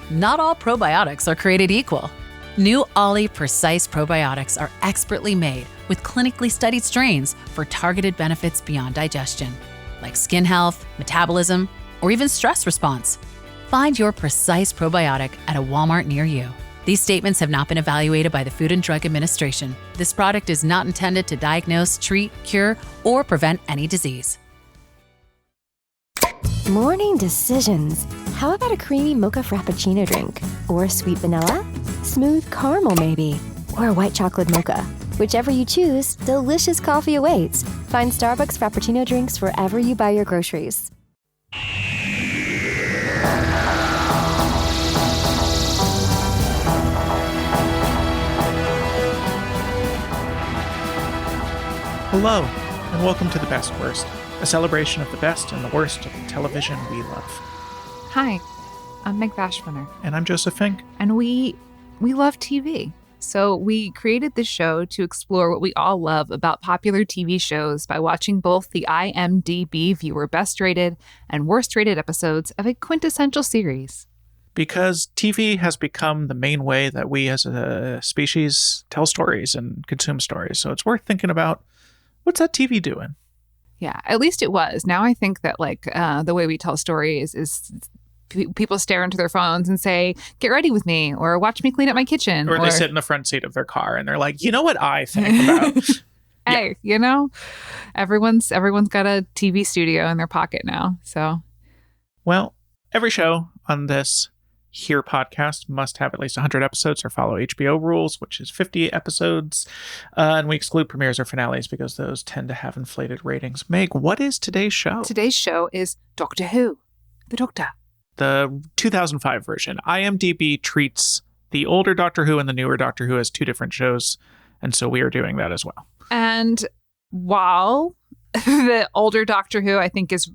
Not all probiotics are created equal. New Ollie Precise probiotics are expertly made with clinically studied strains for targeted benefits beyond digestion, like skin health, metabolism, or even stress response. Find your Precise probiotic at a Walmart near you. These statements have not been evaluated by the Food and Drug Administration. This product is not intended to diagnose, treat, cure, or prevent any disease. Morning decisions. How about a creamy mocha frappuccino drink? Or sweet vanilla? Smooth caramel maybe? Or a white chocolate mocha? Whichever you choose, delicious coffee awaits. Find Starbucks Frappuccino drinks wherever you buy your groceries. Hello, and welcome to The Best Worst, a celebration of the best and the worst of the television we love. Hi, I'm Meg Bashmaner. And I'm Joseph Fink. And we love TV. So we created this show to explore what we all love about popular TV shows by watching both the IMDb viewer best rated and worst rated episodes of a quintessential series. Because TV has become the main way that we as a species tell stories and consume stories. So it's worth thinking about, what's that TV doing? Yeah, at least it was. Now I think that the way we tell stories is people stare into their phones and say, get ready with me, or watch me clean up my kitchen. Or they sit in the front seat of their car and they're like, you know what I think about? Hey, you know, everyone's got a TV studio in their pocket now. So, well, every show on this here podcast must have at least 100 episodes or follow HBO rules, which is 50 episodes. And we exclude premieres or finales because those tend to have inflated ratings. Meg, what is today's show? Today's show is Doctor Who, the Doctor. The 2005 version. IMDb treats the older Doctor Who and the newer Doctor Who as two different shows. And so we are doing that as well. And while the older Doctor Who, I think, is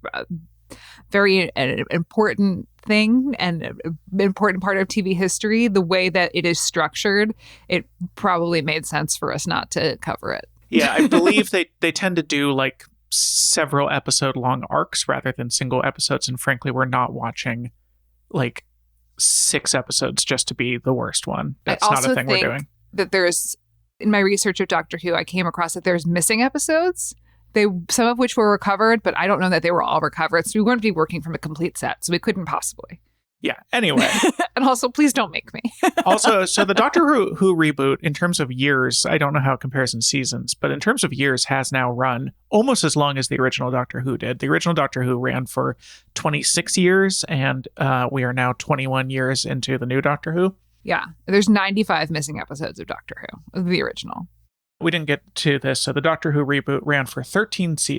very an important thing and an important part of TV history, the way that it is structured, it probably made sense for us not to cover it. Yeah, I believe they tend to do like several episode long arcs rather than single episodes. And frankly, we're not watching like 6 episodes just to be the worst one. That's not a thing we're doing. That there's, in my research of Doctor Who, I came across that there's missing episodes. Some of which were recovered, but I don't know that they were all recovered. So we wouldn't be working from a complete set. So we couldn't possibly. Yeah. Anyway. And also, please don't make me. Also, so the Doctor Who reboot, in terms of years, I don't know how it compares in seasons, but in terms of years, has now run almost as long as the original Doctor Who did. The original Doctor Who ran for 26 years, and we are now 21 years into the new Doctor Who. Yeah. There's 95 missing episodes of Doctor Who, the original. We didn't get to this. So the Doctor Who reboot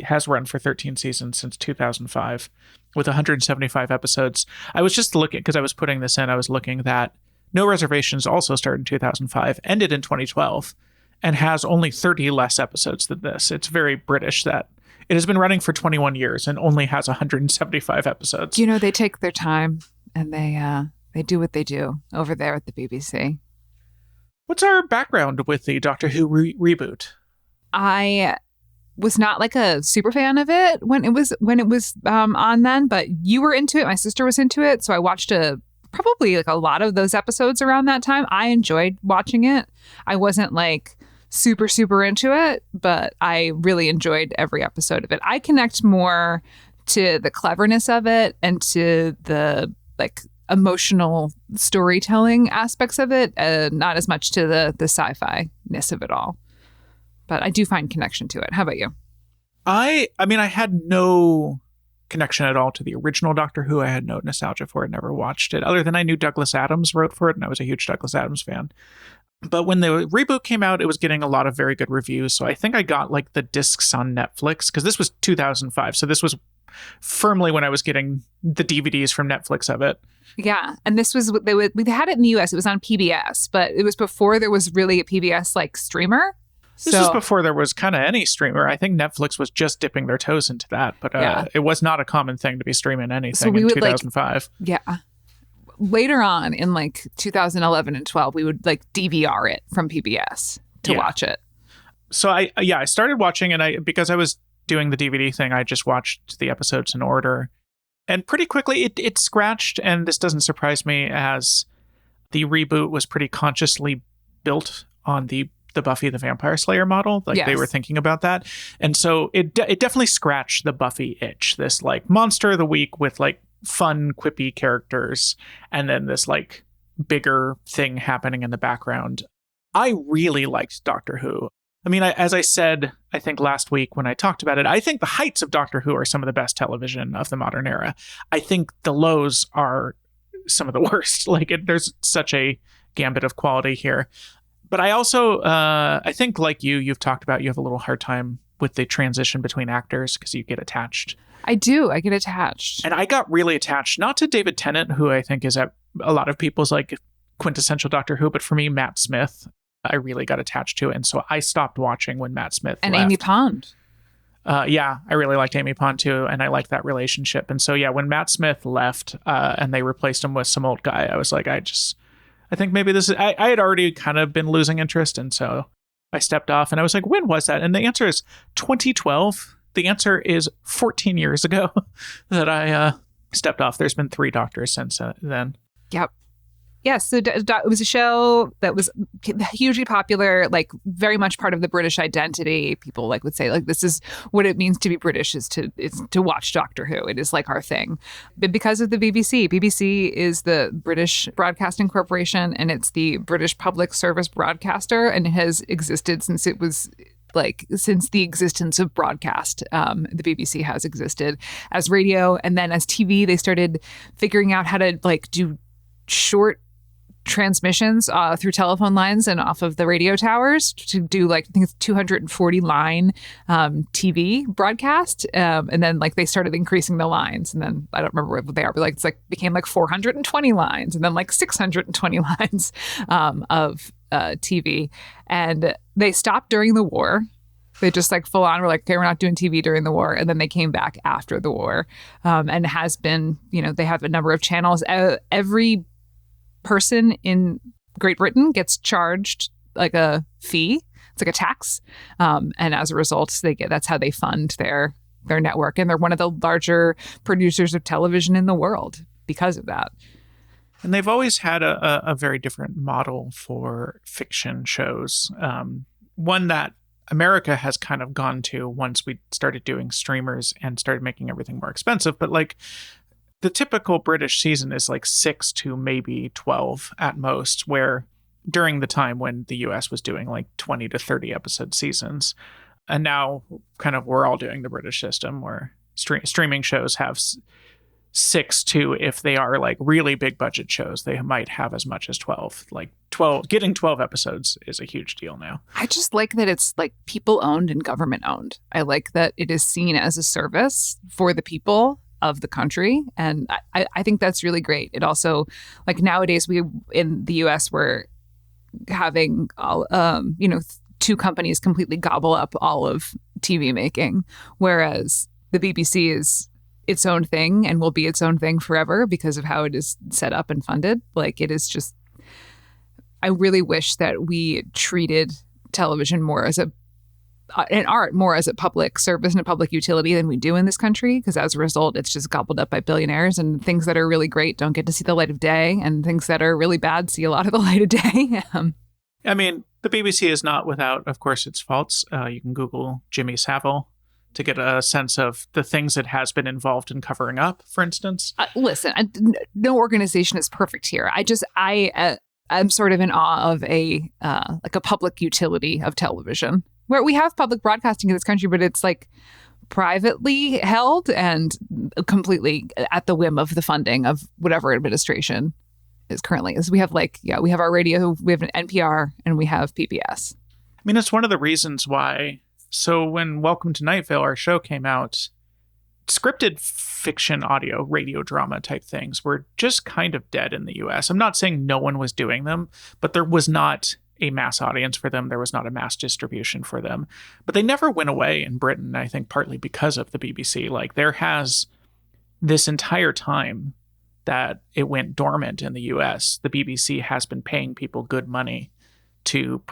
has run for 13 seasons since 2005 with 175 episodes. I was just looking, because I was putting this in, I was looking that No Reservations also started in 2005, ended in 2012, and has only 30 less episodes than this. It's very British that it has been running for 21 years and only has 175 episodes. You know, they take their time and they do what they do over there at the BBC. What's our background with the Doctor Who reboot? I was not like a super fan of it when it was on then, but you were into it. My sister was into it, so I watched probably like a lot of those episodes around that time. I enjoyed watching it. I wasn't like super into it, but I really enjoyed every episode of it. I connect more to the cleverness of it and to the like emotional storytelling aspects of it, not as much to the sci-fi-ness of it all. But I do find connection to it. How about you? I mean, I had no connection at all to the original Doctor Who. I had no nostalgia for it, never watched it, other than I knew Douglas Adams wrote for it, and I was a huge Douglas Adams fan. But when the reboot came out, it was getting a lot of very good reviews. So I think I got like the discs on Netflix, because this was 2005. So this was firmly when I was getting the DVDs from Netflix of it. Yeah. And this was, we had it in the US. It was on PBS, but it was before there was really a PBS like streamer. This was before there was kind of any streamer. I think Netflix was just dipping their toes into that, but It was not a common thing to be streaming anything in 2005. Yeah. Later on in like 2011 and 12, we would like DVR it from PBS to watch it. So I started watching, and because I was doing the DVD thing, I just watched the episodes in order. And pretty quickly it scratched, and this doesn't surprise me, as the reboot was pretty consciously built on the Buffy the Vampire Slayer model. Like, they were thinking about that. And so it definitely scratched the Buffy itch. This like monster of the week with like fun, quippy characters, and then this like bigger thing happening in the background. I really liked Doctor Who. I mean, as I said, I think last week when I talked about it, I think the heights of Doctor Who are some of the best television of the modern era. I think the lows are some of the worst. Like, there's such a gambit of quality here. But I also, I think like you've talked about, you have a little hard time with the transition between actors because you get attached. I do. I get attached. And I got really attached, not to David Tennant, who I think is at a lot of people's like quintessential Doctor Who, but for me, Matt Smith, I really got attached to it. And so I stopped watching when Matt Smith and left. Amy Pond. Yeah, I really liked Amy Pond too, and I liked that relationship. And so, yeah, when Matt Smith left and they replaced him with some old guy, I was like, I think maybe this is, I had already kind of been losing interest. And so I stepped off and I was like, when was that? And the answer is 2012. The answer is 14 years ago that I stepped off. There's been 3 Doctors since then. Yep. Yes, so it was a show that was hugely popular, like very much part of the British identity. People like would say like this is what it means to be British is to watch Doctor Who. It is like our thing. But because of the BBC is the British Broadcasting Corporation, and it's the British public service broadcaster, and it has existed since it was since the existence of broadcast. The BBC has existed as radio, and then as TV, they started figuring out how to like do short transmissions through telephone lines and off of the radio towers to do like I think it's 240 line TV broadcast, and then like they started increasing the lines, and then I don't remember what they are, but like it's like became like 420 lines, and then like 620 lines of TV, and they stopped during the war. They just like full on were like, okay, we're not doing TV during the war. And then they came back after the war, and has been, they have a number of channels. Every person in Great Britain gets charged like a fee. It's like a tax. And as a result, that's how they fund their network. And they're one of the larger producers of television in the world because of that. And they've always had a very different model for fiction shows. One that America has kind of gone to once we started doing streamers and started making everything more expensive. But like the typical British season is like 6 to maybe 12 at most, where during the time when the US was doing like 20 to 30 episode seasons. And now kind of we're all doing the British system where streaming shows have 6 to, if they are like really big budget shows, they might have as much as 12. Like 12, getting 12 episodes is a huge deal now. I just like that it's like people owned and government owned. I like that it is seen as a service for the people of the country. And I think that's really great. It also, like nowadays we in the US, we're having all, 2 companies completely gobble up all of TV making, whereas the BBC is its own thing and will be its own thing forever because of how it is set up and funded. Like it is just, I really wish that we treated television more as and art more as a public service and a public utility than we do in this country, because as a result, it's just gobbled up by billionaires, and things that are really great don't get to see the light of day, and things that are really bad see a lot of the light of day. I mean, the BBC is not without, of course, its faults. You can Google Jimmy Savile to get a sense of the things it has been involved in covering up, for instance. Listen, no organization is perfect here. I'm sort of in awe of a public utility of television, where we have public broadcasting in this country, but it's like privately held and completely at the whim of the funding of whatever administration is currently. As we have we have our radio, we have an NPR, and we have PBS. I mean, it's one of the reasons why. So when Welcome to Night Vale, our show came out, scripted fiction, audio, radio drama type things were just kind of dead in the US. I'm not saying no one was doing them, but there was not a mass audience for them. There was not a mass distribution for them. But they never went away in Britain, I think partly because of the BBC. Like there has this entire time that it went dormant in the US, the BBC has been paying people good money to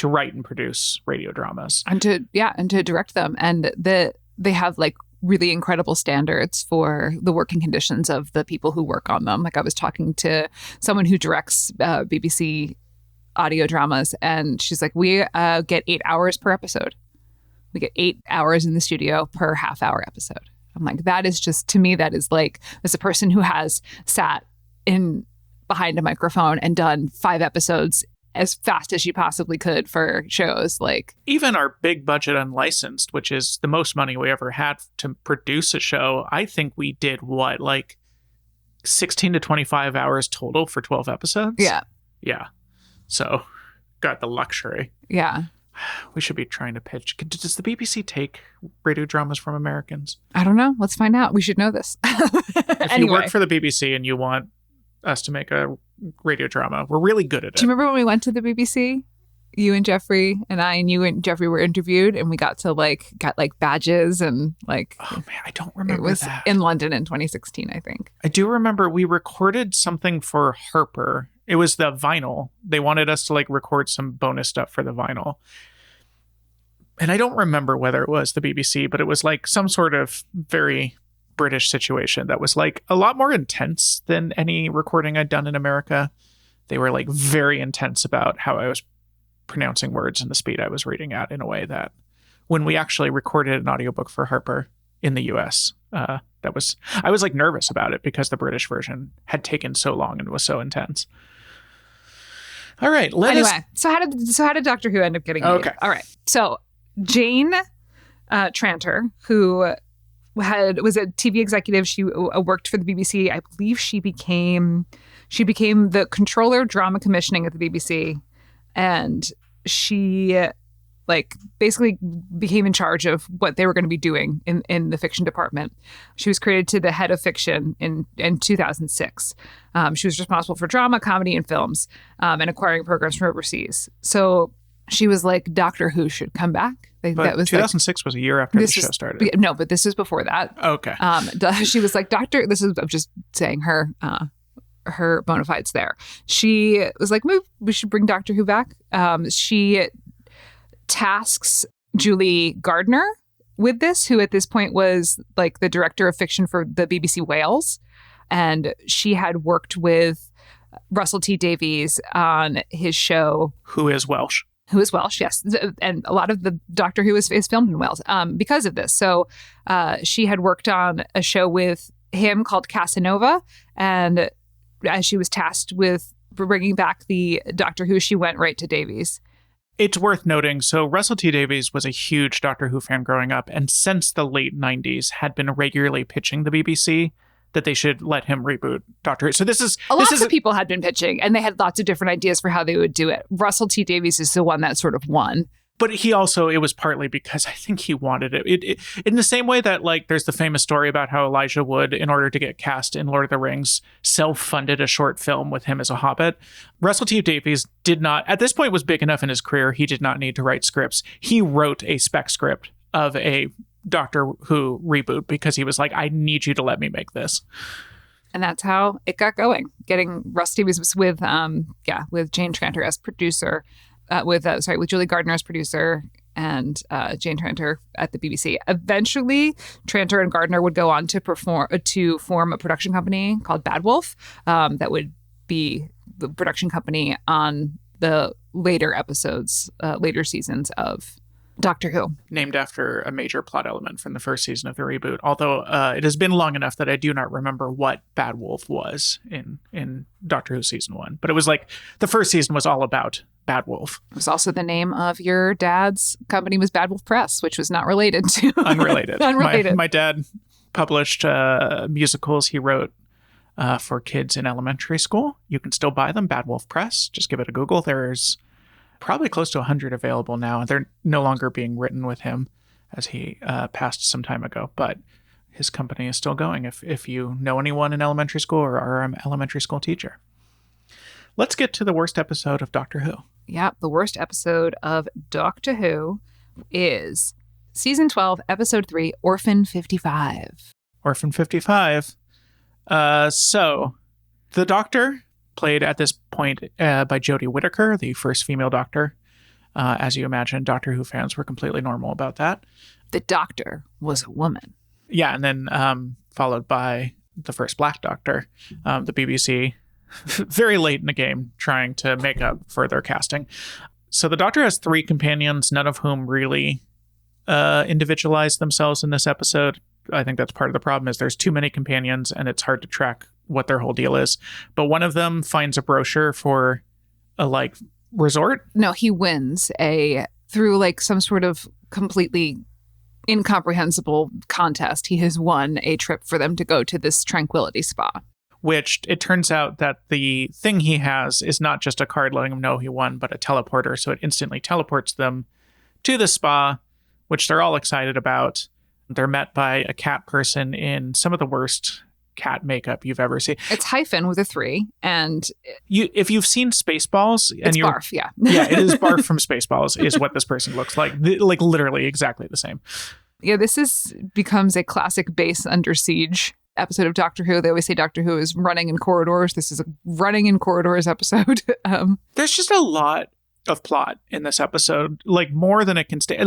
write and produce radio dramas. And to direct them. And they have like really incredible standards for the working conditions of the people who work on them. Like I was talking to someone who directs BBC audio dramas, and she's like, we get 8 hours per episode. We get 8 hours in the studio per half-hour episode. I'm like, that is just, to me, that is like, as a person who has sat in behind a microphone and done 5 episodes as fast as you possibly could for shows. Like, even our big budget unlicensed, which is the most money we ever had to produce a show, I think we did what, like 16 to 25 hours total for 12 episodes? Yeah. So got the luxury. Yeah. We should be trying to pitch. Does the BBC take radio dramas from Americans? I don't know. Let's find out. We should know this. If you work for the BBC and you want us to make a radio drama, we're really good at it. Do you remember when we went to the BBC? You and Jeffrey and I, and you and Jeffrey were interviewed, and we got badges and like. Oh man, I don't remember. It was that. in London in 2016, I think. I do remember we recorded something for Harper. It was the vinyl. They wanted us to like record some bonus stuff for the vinyl. And I don't remember whether it was the BBC, but it was like some sort of very British situation that was like a lot more intense than any recording I'd done in America. They were like very intense about how I was pronouncing words and the speed I was reading at, in a way that when we actually recorded an audiobook for Harper in the US, I was like nervous about it because the British version had taken so long and was so intense. All right. So how did Doctor Who end up getting made? Okay. All right. So Jane Tranter, who was a TV executive, she worked for the BBC. I believe she became the controller of drama commissioning at the BBC, and she basically became in charge of what they were going to be doing in the fiction department. She was created to the head of fiction in 2006. She was responsible for drama, comedy, and films, and acquiring programs from overseas. So she was like, Doctor Who should come back. But 2006 was a year after the show started. No, but this is before that. Okay. She was like, I'm just saying her bona fides there. She was like, we should bring Doctor Who back. She tasks Julie Gardner with this, who at this point was like the director of fiction for the BBC Wales. And she had worked with Russell T Davies on his show. Who is Welsh, yes. And a lot of the Doctor Who is filmed in Wales because of this. So she had worked on a show with him called Casanova. And as she was tasked with bringing back the Doctor Who, she went right to Davies. It's worth noting, so Russell T Davies was a huge Doctor Who fan growing up, and since the late 90s had been regularly pitching the BBC that they should let him reboot Doctor Who. So lots of people had been pitching, and they had lots of different ideas for how they would do it. Russell T Davies is the one that sort of won. But it was partly because I think he wanted it. In the same way that, like, there's the famous story about how Elijah Wood, in order to get cast in Lord of the Rings, self-funded a short film with him as a Hobbit. Russell T Davies did not, at this point, was big enough in his career, he did not need to write scripts. He wrote a spec script of a Doctor Who reboot because he was like, I need you to let me make this. And that's how it got going. Getting Russ Davies with Jane Tranter as producer. With Julie Gardner as producer and Jane Tranter at the BBC. Eventually, Tranter and Gardner would go on to form a production company called Bad Wolf that would be the production company on the later seasons of Doctor Who. Named after a major plot element from the first season of the reboot, although it has been long enough that I do not remember what Bad Wolf was in Doctor Who season 1. But it was like the first season was all about Bad Wolf. It was also the name of your dad's company was Bad Wolf Press, which was not related to... Unrelated. My dad published musicals he wrote for kids in elementary school. You can still buy them, Bad Wolf Press. Just give it a Google. There's probably close to 100 available now. They're no longer being written with him as he passed some time ago, but his company is still going if you know anyone in elementary school or are an elementary school teacher. Let's get to the worst episode of Doctor Who. Yeah, the worst episode of Doctor Who is Season 12, Episode 3, Orphan 55. Orphan 55. So, the Doctor, played at this point by Jodie Whittaker, the first female Doctor. As you imagine, Doctor Who fans were completely normal about that. The Doctor was a woman. Yeah, and then followed by the first Black Doctor, the BBC, very late in the game, trying to make up for their casting. So the Doctor has 3 companions, none of whom really individualize themselves in this episode. I think that's part of the problem, is there's too many companions and it's hard to track what their whole deal is. But one of them finds a brochure for a resort. No, he wins through some sort of completely incomprehensible contest. He has won a trip for them to go to this tranquility spa. Which it turns out that the thing he has is not just a card letting him know he won, but a teleporter. So it instantly teleports them to the spa, which they're all excited about. They're met by a cat person in some of the worst cat makeup you've ever seen. It's hyphen with a 3, and if you've seen Spaceballs, and it's Barf, yeah, yeah, it is Barf from Spaceballs is what this person looks like, literally exactly the same. Yeah, becomes a classic base under siege episode of Doctor Who. They always say Doctor Who is running in corridors. This is a running in corridors episode. There's just a lot of plot in this episode, more than it can stay.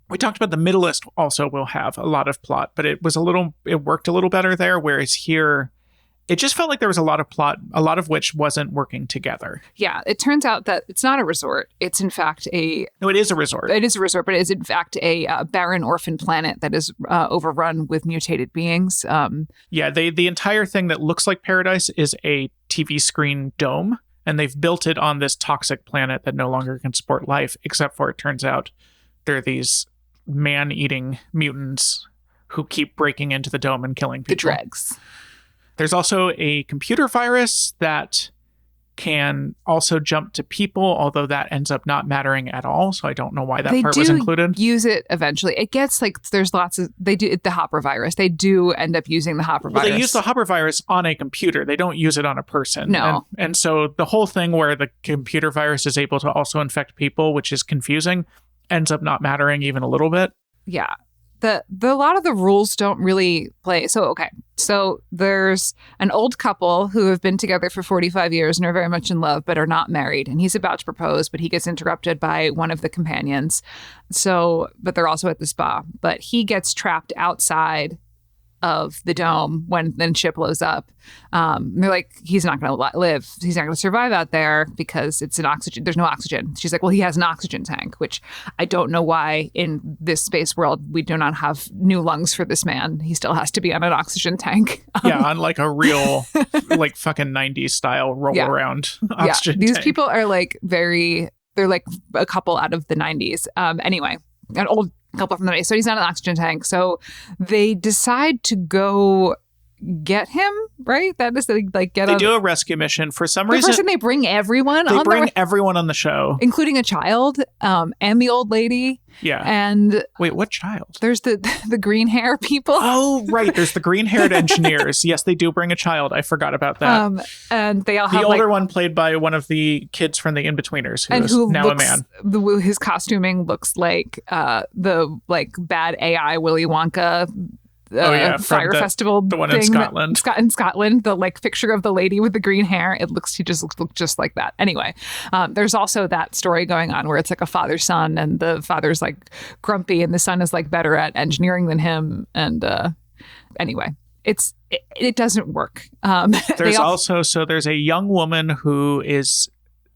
We talked about the Middleist also will have a lot of plot, but it worked a little better there, whereas here it just felt like there was a lot of plot, a lot of which wasn't working together. Yeah, it turns out that it's not a resort. It's in fact No, it is a resort. It is a resort, but it is in fact a barren orphan planet that is overrun with mutated beings. Yeah, the entire thing that looks like paradise is a TV screen dome, and they've built it on this toxic planet that no longer can support life, except for it turns out there are these man-eating mutants who keep breaking into the dome and killing people. The dregs. There's also a computer virus that can also jump to people, although that ends up not mattering at all. So I don't know why that part was included. Use it eventually. It gets there's lots of, they do the Hopper virus. They do end up using the Hopper virus. They use the Hopper virus on a computer. They don't use it on a person. No. And so the whole thing where the computer virus is able to also infect people, which is confusing, ends up not mattering even a little bit. Yeah. A lot of the rules don't really play. So there's an old couple who have been together for 45 years and are very much in love, but are not married. And he's about to propose, but he gets interrupted by one of the companions. But they're also at the spa. But he gets trapped outside of the dome when the ship blows up. They're like, he's not going to live. He's not going to survive out there because it's an oxygen. There's no oxygen. She's like, well, he has an oxygen tank, which I don't know why in this space world we do not have new lungs for this man. He still has to be on an oxygen tank. Yeah, on a real fucking 90s style roll around oxygen These tank. people are they're like a couple out of the 90s. Anyway, an old couple from the 90s. So he's not an oxygen tank. So they decide to go get him, right? That is get They do a rescue mission. For some reason, they bring everyone They bring everyone on the show. Including a child, and the old lady. Yeah. And wait, what child? There's the green hair people. Oh, right. There's the green haired engineers. Yes, they do bring a child. I forgot about that. And they all have the older one played by one of the kids from the In-Betweeners, who is now a man. His costuming looks like the bad AI Willy Wonka. Fire festival, the one thing in Scotland. In Scotland, the picture of the lady with the green hair. He just looks just like that. Anyway, there's also that story going on where it's like a father-son, and the father's grumpy, and the son is better at engineering than him. And anyway, it doesn't work. There's a young woman who is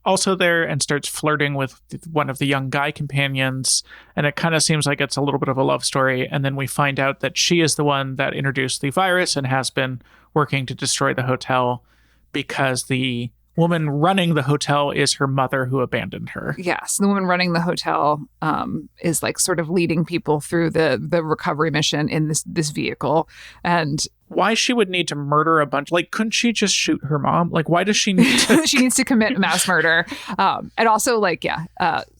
also there and starts flirting with one of the young guy companions, and it kind of seems like it's a little bit of a love story. And then we find out that she is the one that introduced the virus and has been working to destroy the hotel because the woman running the hotel is her mother who abandoned her. Yes, the woman running the hotel is sort of leading people through the recovery mission in this vehicle. And why she would need to murder a bunch, couldn't she just shoot her mom? Why does she need to? She needs to commit mass murder. And also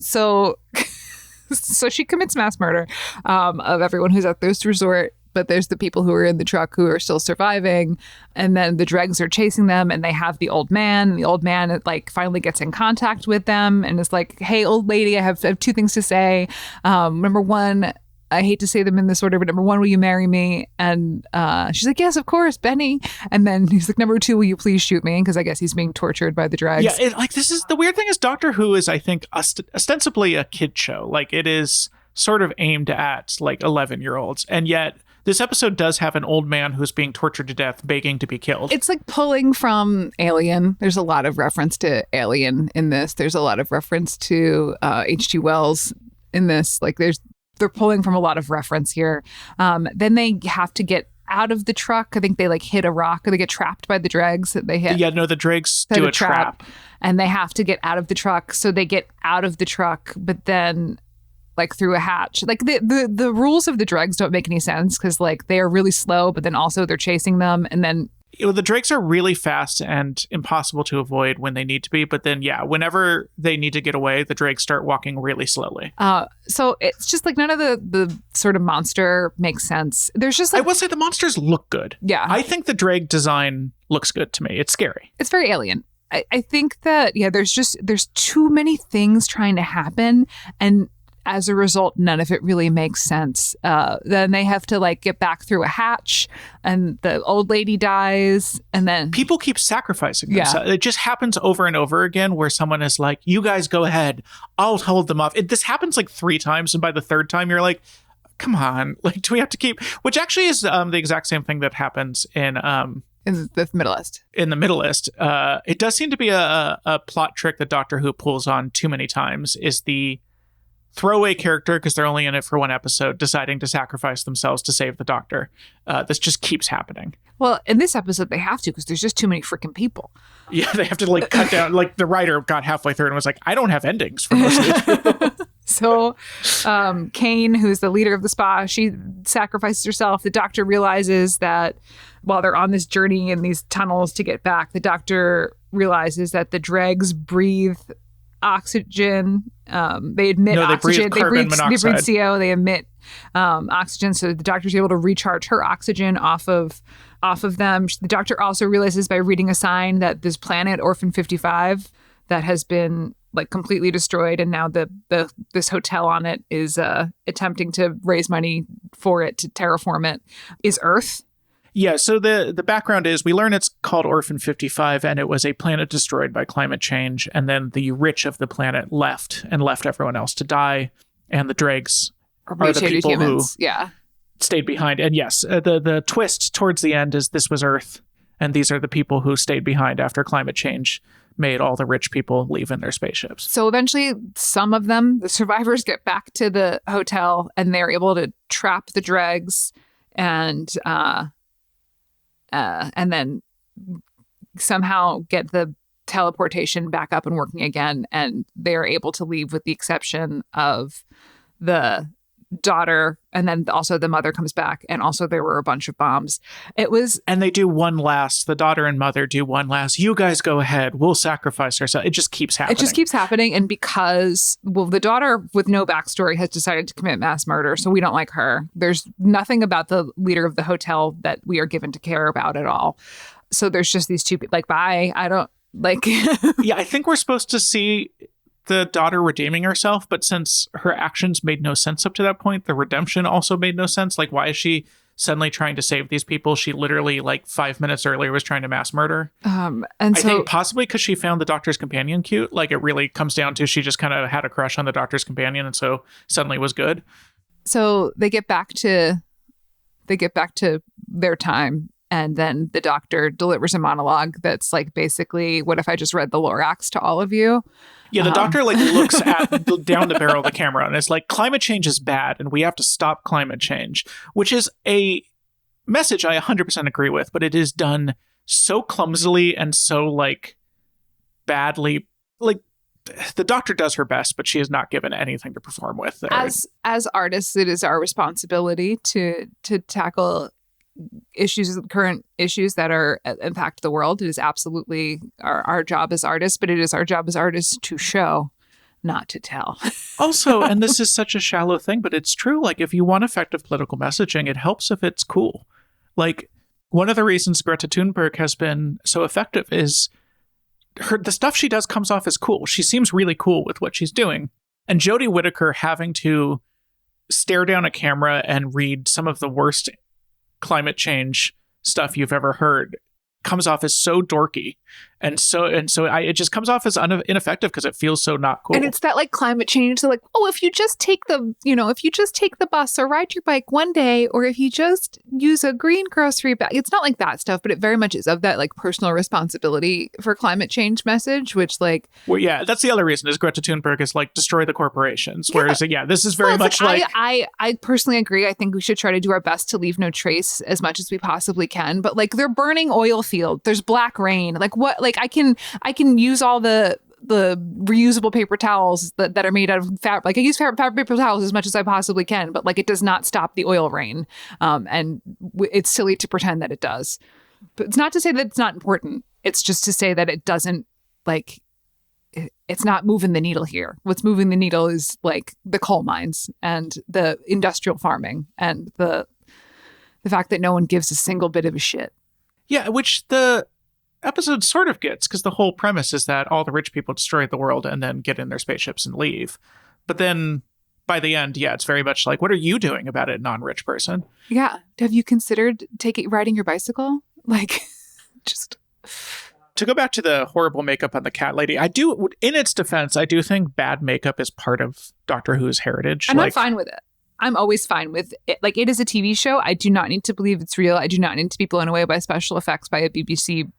so she commits mass murder of everyone who's at this resort. But there's the people who are in the truck who are still surviving. And then the dregs are chasing them, and they have the old man. And the old man finally gets in contact with them and is like, hey, old lady, I have 2 things to say. Number one, I hate to say them in this order, but number one, will you marry me? And she's like, yes, of course, Benny. And then he's like, number 2, will you please shoot me? Because I guess he's being tortured by the dregs. Yeah, this is the weird thing is Doctor Who is, I think, ostensibly a kid show. It is sort of aimed at 11-year-olds. And yet This episode does have an old man who's being tortured to death, begging to be killed. It's like pulling from Alien. There's a lot of reference to Alien in this. There's a lot of reference to H.G. Wells in this. Like they're pulling from a lot of reference here. Then they have to get out of the truck. I think they like hit a rock, or they get trapped by the dregs that they hit. Yeah, no, the dregs do a trap. And they have to get out of the truck. So they get out of the truck, but then like through a hatch. Like the rules of the dregs don't make any sense, because like they are really slow, but then also they're chasing them. And then the dregs are really fast and impossible to avoid when they need to be. But then, yeah, whenever they need to get away, the dregs start walking really slowly. So it's just like none of the sort of monster makes sense. There's just like, I will say the monsters look good. Yeah. I think the dreg design looks good to me. It's scary. It's very alien. I think that, yeah, there's too many things trying to happen. And as a result, none of it really makes sense. Then they have to like get back through a hatch, and the old lady dies, and then people keep sacrificing themselves. It just happens over and over again, where someone is like, "You guys go ahead, I'll hold them off." This happens like 3 times, and by the 3rd time, you're like, "Come on, like, do we have to keep?" Which actually is the exact same thing that happens in the Middle East. In the Middle East, it does seem to be a plot trick that Doctor Who pulls on too many times. Is the throwaway character, because they're only in it for 1 episode, deciding to sacrifice themselves to save the Doctor. This just keeps happening. Well, in this episode, they have to, because there's just too many freaking people. Yeah, they have to like cut down. Like the writer got halfway through and was like, I don't have endings for most of these people. So Kane, who's the leader of the spa, she sacrifices herself. The Doctor realizes that while they're on this journey in these tunnels to get back, the Doctor realizes that the dregs breathe oxygen. They emit oxygen. They breathe carbon monoxide. They breathe CO. They emit oxygen. So the Doctor's able to recharge her oxygen off of them. The Doctor also realizes by reading a sign that this planet, Orphan 55, that has been like completely destroyed, and now this hotel on it is attempting to raise money for it to terraform it, is Earth. Yeah, so the background is we learn it's called Orphan 55, and it was a planet destroyed by climate change, and then the rich of the planet left everyone else to die, and the dregs are the people humans. Who stayed behind. And yes, the twist towards the end is this was Earth, and these are the people who stayed behind after climate change made all the rich people leave in their spaceships. So eventually, some of them, the survivors, get back to the hotel, and they're able to trap the dregs and then somehow get the teleportation back up and working again, and they're able to leave, with the exception of the daughter, and then also the mother comes back, and also there were a bunch of bombs. And they do one last, the daughter and mother do one last, you guys go ahead, we'll sacrifice ourselves. It just keeps happening. And because, well, the daughter with no backstory has decided to commit mass murder, so we don't like her. There's nothing about the leader of the hotel that we are given to care about at all. So there's just these two people, like, bye, I don't, like... Yeah, I think we're supposed to see the daughter redeeming herself, but since her actions made no sense up to that point, the redemption also made no sense. Like, why is she suddenly trying to save these people? She literally, like, 5 minutes earlier was trying to mass murder. I think possibly because she found the Doctor's companion cute. Like, it really comes down to she just kind of had a crush on the Doctor's companion, and so suddenly was good. So they get back to their time. And then the Doctor delivers a monologue that's like, basically, what if I just read the Lorax to all of you? Yeah, the Doctor like looks at down the barrel of the camera, and it's like, climate change is bad and we have to stop climate change, which is a message I 100% agree with, but it is done so clumsily and so like badly. Like, the Doctor does her best, but she is not given anything to perform with there. As artists, it is our responsibility to tackle current issues that are impact the world. It is absolutely our job as artists, but it is our job as artists to show, not to tell. Also, and this is such a shallow thing, but it's true. Like, if you want effective political messaging, it helps if it's cool. Like, one of the reasons Greta Thunberg has been so effective is the stuff she does comes off as cool. She seems really cool with what she's doing. And Jodie Whittaker having to stare down a camera and read some of the worst climate change stuff you've ever heard comes off as so dorky It just comes off as ineffective because it feels so not cool. And it's that like climate change. So like, oh, if you just take the bus or ride your bike one day, or if you just use a green grocery bag, it's not like that stuff, but it very much is of that like personal responsibility for climate change message, which like, well, yeah, that's the other reason is Greta Thunberg is like destroy the corporations. Whereas, this is very much like I personally agree. I think we should try to do our best to leave no trace as much as we possibly can. But like they're burning oil field. There's black rain. Like what? Like I can use all the reusable paper towels that are made out of fabric. Like I use fabric paper towels as much as I possibly can, but like it does not stop the oil rain. It's silly to pretend that it does. But it's not to say that it's not important. It's just to say that it doesn't like. It's not moving the needle here. What's moving the needle is like the coal mines and the industrial farming and the fact that no one gives a single bit of a shit. Yeah, which the episode sort of gets, because the whole premise is that all the rich people destroy the world and then get in their spaceships and leave. But then by the end, it's very much like, what are you doing about it, non-rich person? Yeah. Have you considered riding your bicycle? Like, just... To go back to the horrible makeup on the cat lady, in its defense, I do think bad makeup is part of Doctor Who's heritage. And I'm fine with it. I'm always fine with it. Like, it is a TV show. I do not need to believe it's real. I do not need to be blown away by special effects by a BBC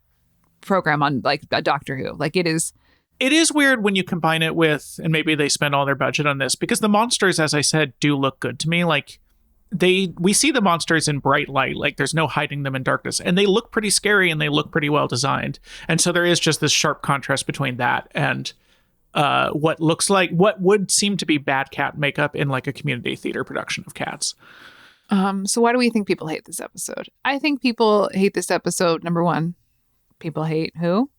program on like a Doctor Who. Like it is weird when you combine it with, and maybe they spend all their budget on this, because the monsters, as I said, do look good to me. Like we see the monsters in bright light, like there's no hiding them in darkness, and they look pretty scary and they look pretty well designed. And so there is just this sharp contrast between that and what would seem to be bad cat makeup in like a community theater production of Cats. So why do we think people hate this episode? I think people hate this episode. Number one, people hate who?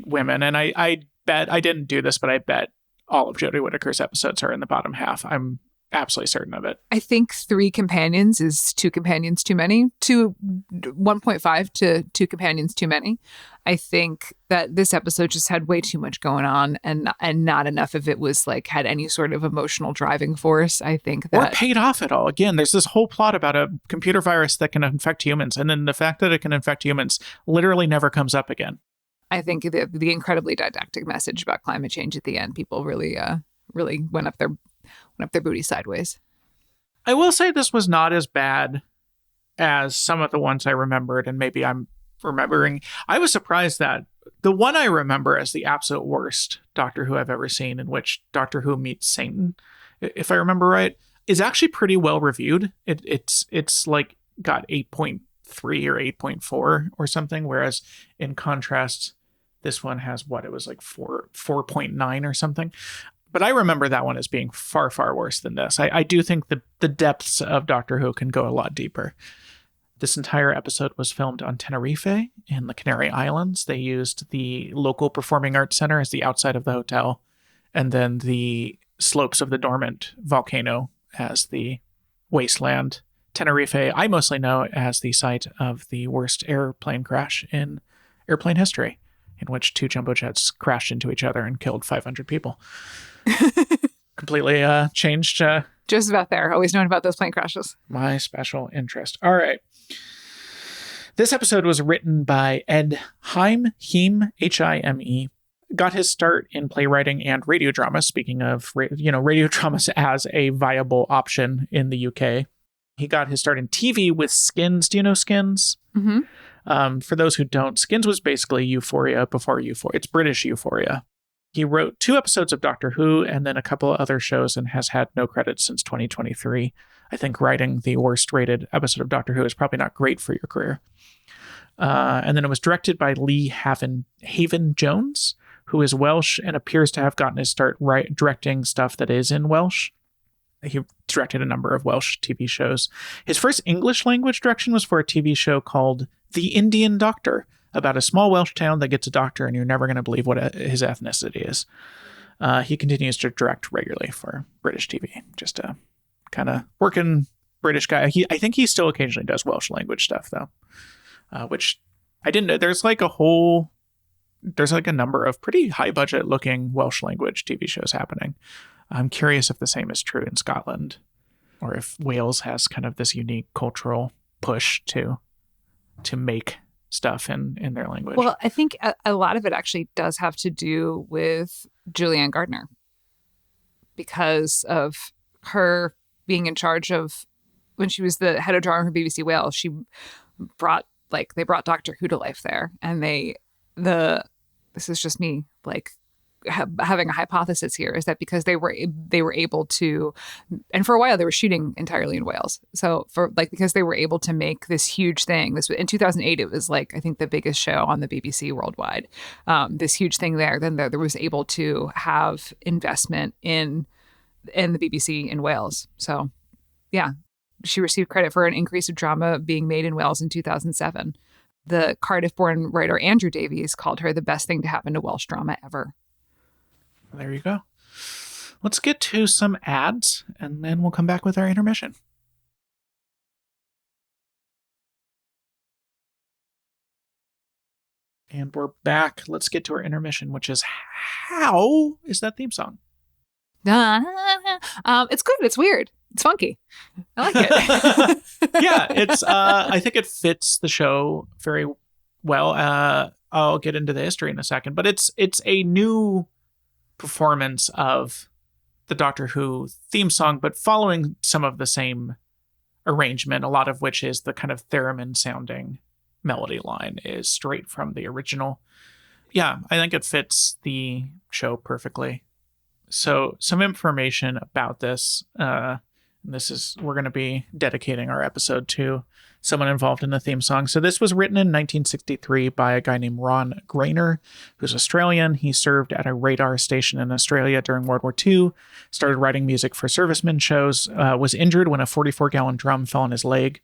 Women. And I bet, I didn't do this, but I bet all of Jodie Whittaker's episodes are in the bottom half. I'm absolutely certain of it. I think 3 companions is 2 companions too many. 1.5 to 2 companions too many. I think that this episode just had way too much going on, and not enough of it was like had any sort of emotional driving force. I think that, or paid off at all. Again, there's this whole plot about a computer virus that can infect humans, and then the fact that it can infect humans literally never comes up again. I think the incredibly didactic message about climate change at the end, people really went up their booty sideways. I will say this was not as bad as some of the ones I remembered, and maybe I'm remembering. I was surprised that the one I remember as the absolute worst Doctor Who I've ever seen, in which Doctor Who meets Satan, if I remember right, is actually pretty well reviewed. It's like got 8.3 or 8.4 or something, whereas in contrast, this one has it was like 4.9 or something. But I remember that one as being far, far worse than this. I do think the depths of Doctor Who can go a lot deeper. This entire episode was filmed on Tenerife in the Canary Islands. They used the local performing arts center as the outside of the hotel, and then the slopes of the dormant volcano as the wasteland. Tenerife, I mostly know as the site of the worst airplane crash in airplane history, in which 2 jumbo jets crashed into each other and killed 500 people. Completely changed. Just about there. Always known about those plane crashes. My special interest. All right. This episode was written by Ed Hime, Hime. Got his start in playwriting and radio drama. Speaking of, radio dramas as a viable option in the UK. He got his start in TV with Skins. Do you know Skins? Mm-hmm. For those who don't, Skins was basically Euphoria before Euphoria. It's British Euphoria. He wrote 2 episodes of Doctor Who and then a couple of other shows and has had no credits since 2023. I think writing the worst rated episode of Doctor Who is probably not great for your career. And then it was directed by Lee Haven Jones, who is Welsh and appears to have gotten his start directing stuff that is in Welsh. He directed a number of Welsh TV shows. His first English language direction was for a TV show called The Indian Doctor, about a small Welsh town that gets a doctor and you're never going to believe what his ethnicity is. He continues to direct regularly for British TV. Just a kind of working British guy. I think he still occasionally does Welsh language stuff, though, which I didn't know. There's like a number of pretty high budget looking Welsh language TV shows happening. I'm curious if the same is true in Scotland, or if Wales has kind of this unique cultural push to make stuff in their language. Well, I think a lot of it actually does have to do with Julianne Gardner because of her being in charge of, when she was the head of drama for BBC Wales, they brought Doctor Who to life there. And this is just me having a hypothesis here, is that because they were able to, and for a while they were shooting entirely in Wales. So because they were able to make this huge thing, in 2008, it was I think the biggest show on the BBC worldwide, this huge thing there. Then there was able to have investment in the BBC in Wales. So yeah, she received credit for an increase of drama being made in Wales in 2007. The Cardiff-born writer Andrew Davies called her the best thing to happen to Welsh drama ever. There you go. Let's get to some ads, and then we'll come back with our intermission. And we're back. Let's get to our intermission, which is, how is that theme song? It's good. It's weird. It's funky. I like it. Yeah, it's. I think it fits the show very well. I'll get into the history in a second, but it's a new performance of the Doctor Who theme song, but following some of the same arrangement, a lot of which is the kind of theremin sounding melody line is straight from the original. Yeah, I think it fits the show perfectly. So some information about this. We're going to be dedicating our episode to someone involved in the theme song. So this was written in 1963 by a guy named Ron Grainer, who's Australian. He served at a radar station in Australia during World War II, started writing music for servicemen shows, was injured when a 44-gallon drum fell on his leg.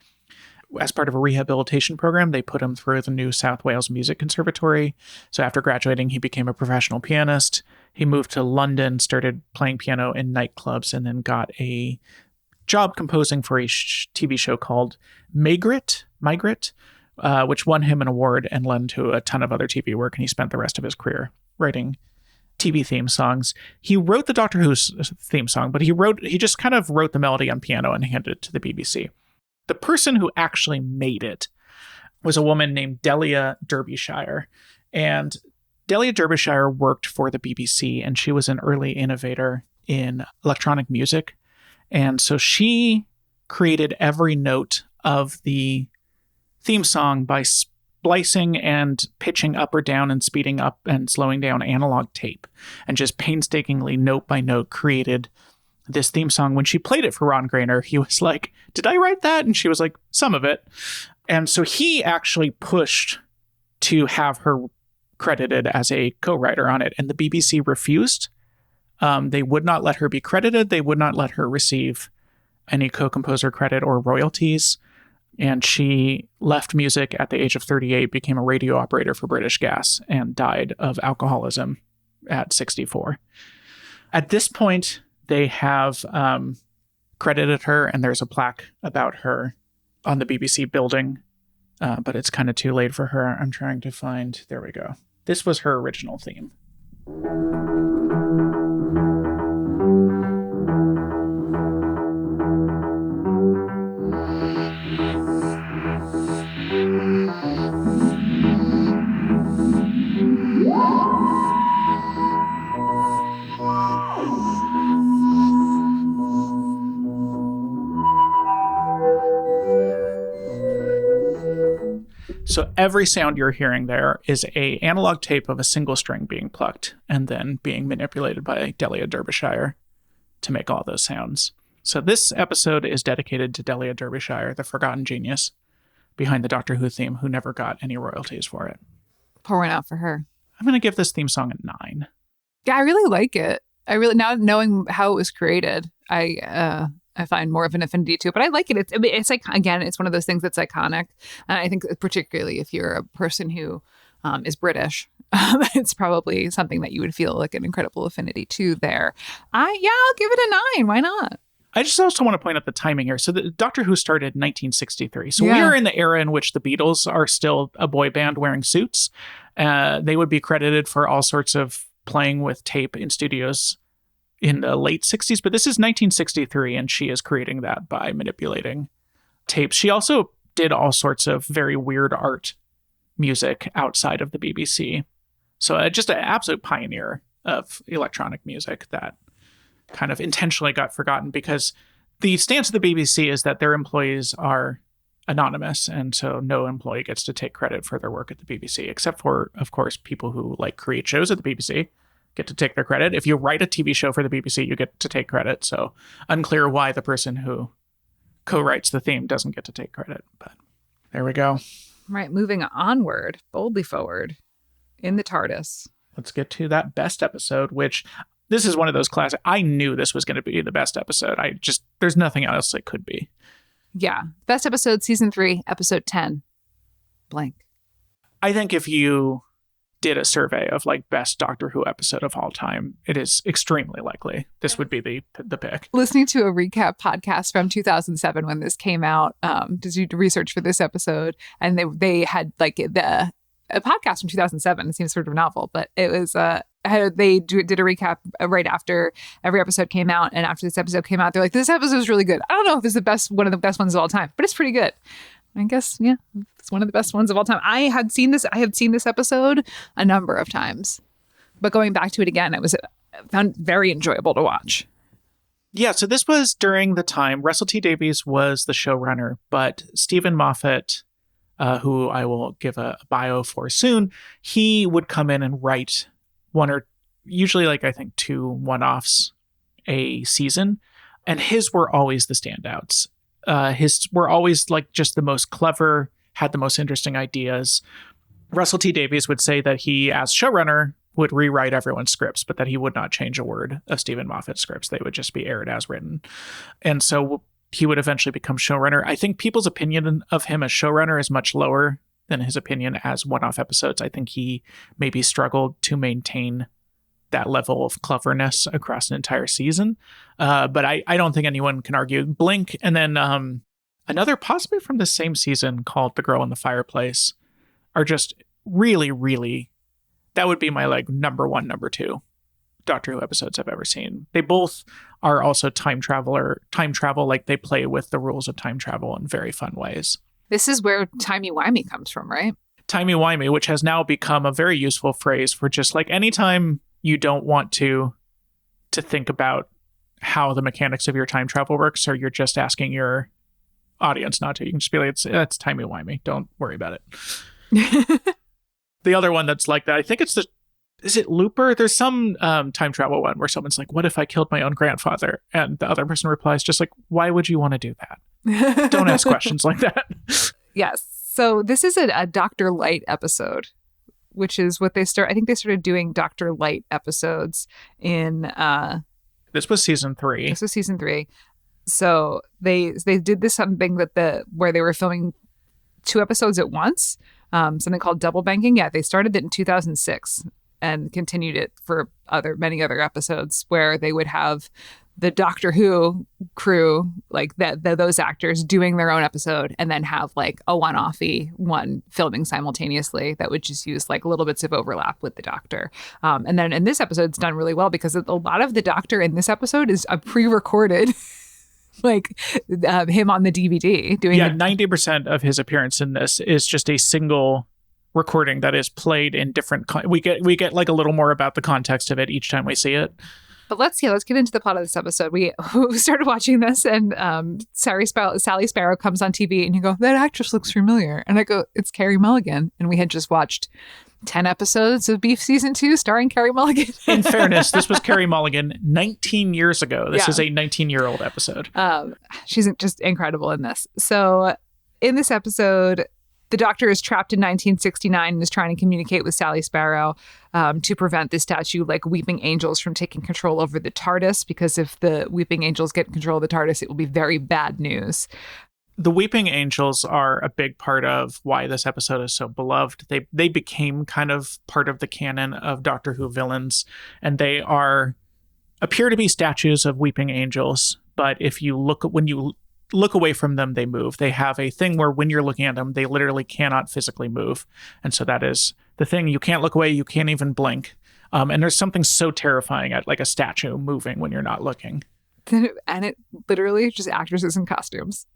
As part of a rehabilitation program, they put him through the New South Wales Music Conservatory. So after graduating, he became a professional pianist. He moved to London, started playing piano in nightclubs, and then got a job composing for a TV show called Migrate, which won him an award and led to a ton of other TV work, and he spent the rest of his career writing TV theme songs. He wrote the Doctor Who's theme song, but he just kind of wrote the melody on piano and handed it to the BBC. The person who actually made it was a woman named Delia Derbyshire, and Delia Derbyshire worked for the BBC, and she was an early innovator in electronic music. And so she created every note of the theme song by splicing and pitching up or down and speeding up and slowing down analog tape, and just painstakingly, note by note, created this theme song. When she played it for Ron Grainer, he was like, "Did I write that?" And she was like, "Some of it." And so he actually pushed to have her credited as a co-writer on it, and the BBC refused. They would not let her be credited. They would not let her receive any co-composer credit or royalties. And she left music at the age of 38, became a radio operator for British Gas, and died of alcoholism at 64. At this point, they have credited her, and there's a plaque about her on the BBC building, but it's kind of too late for her. I'm trying to find, there we go. This was her original theme. So every sound you're hearing there is a analog tape of a single string being plucked and then being manipulated by Delia Derbyshire to make all those sounds. So this episode is dedicated to Delia Derbyshire, the forgotten genius behind the Doctor Who theme, who never got any royalties for it. Pour one out for her. I'm going to give this theme song a 9. Yeah, I really like it. Now knowing how it was created, I find more of an affinity to it, but I like it. It's like, again, it's one of those things that's iconic. And I think particularly if you're a person who is British, it's probably something that you would feel like an incredible affinity to there. I'll give it a 9. Why not? I just also want to point out the timing here. So the Doctor Who started in 1963. So we are in the era in which the Beatles are still a boy band wearing suits. They would be credited for all sorts of playing with tape in studios in the late 60s, but this is 1963, and she is creating that by manipulating tapes. She also did all sorts of very weird art music outside of the BBC. So just an absolute pioneer of electronic music that kind of intentionally got forgotten, because the stance of the BBC is that their employees are anonymous, and so no employee gets to take credit for their work at the BBC, except for, of course, people who like create shows at the BBC get to take their credit. If you write a TV show for the BBC, you get to take credit. So unclear why the person who co-writes the theme doesn't get to take credit, but there we go. Right, moving onward, boldly forward in the TARDIS. Let's get to that best episode, which this is one of those classic. I knew this was going to be the best episode. There's nothing else it could be. Yeah. Best episode, season 3, episode 10, Blank. I think if you did a survey of like best Doctor Who episode of all time, it is extremely likely this would be the pick. Listening to a recap podcast from 2007 when this came out, to do research for this episode, and they had like a podcast from 2007. It seems sort of novel, but it was they did a recap right after every episode came out, and after this episode came out, they're like, "This episode is really good. I don't know if this is one of the best ones of all time, but it's pretty good." I guess, yeah, it's one of the best ones of all time. I had seen this episode a number of times, but going back to it again, found very enjoyable to watch. Yeah, so this was during the time Russell T Davies was the showrunner, but Stephen Moffat, who I will give a bio for soon, he would come in and write one or usually like I think 2 one-offs a season, and his were always the standouts. His were always like just the most clever, had the most interesting ideas. Russell T Davies would say that he, as showrunner, would rewrite everyone's scripts, but that he would not change a word of Stephen Moffat's scripts. They would just be aired as written. And so he would eventually become showrunner. I think people's opinion of him as showrunner is much lower than his opinion as one-off episodes. I think he maybe struggled to maintain that level of cleverness across an entire season. But I don't think anyone can argue. Blink, and then another possibly from the same season called The Girl in the Fireplace are just really, really, that would be my like number 1, number 2 Doctor Who episodes I've ever seen. They both are also time travel, like they play with the rules of time travel in very fun ways. This is where timey-wimey comes from, right? Timey-wimey, which has now become a very useful phrase for just like anytime you don't want to think about how the mechanics of your time travel works, or you're just asking your audience not to. You can just be like, it's timey-wimey. Don't worry about it. The other one that's like that, I think is it Looper? There's some time travel one where someone's like, what if I killed my own grandfather? And the other person replies just like, why would you want to do that? Don't ask questions like that. Yes. So this is a Dr. Light episode, which is what I think they started doing Dr. Light episodes in this was season 3. This was season 3. So they did this something where they were filming 2 episodes at once, something called double banking. Yeah, they started it in 2006 and continued it for many other episodes, where they would have the Doctor Who crew, like those actors doing their own episode, and then have like a one-offy one filming simultaneously that would just use like little bits of overlap with the Doctor. And then in this episode, it's done really well because a lot of the Doctor in this episode is a pre-recorded like him on the DVD doing 90% of his appearance in this is just a single recording that is played in different we get like a little more about the context of it each time we see it. But let's get into the plot of this episode. We started watching this, and Sally Sparrow comes on TV, and you go, that actress looks familiar. And I go, it's Carey Mulligan. And we had just watched 10 episodes of Beef Season 2 starring Carey Mulligan. In fairness, this was Carey Mulligan 19 years ago. This is a 19-year-old episode. She's just incredible in this. So in this episode, the Doctor is trapped in 1969 and is trying to communicate with Sally Sparrow to prevent the statue, like Weeping Angels, from taking control over the TARDIS, because if the Weeping Angels get control of the TARDIS, it will be very bad news. The Weeping Angels are a big part of why this episode is so beloved. They became kind of part of the canon of Doctor Who villains, and they appear to be statues of Weeping Angels, but when you look away from them, they move. They have a thing where when you're looking at them, they literally cannot physically move. And so that is the thing. You can't look away. You can't even blink. And there's something so terrifying at like a statue moving when you're not looking. And it literally just actresses in costumes.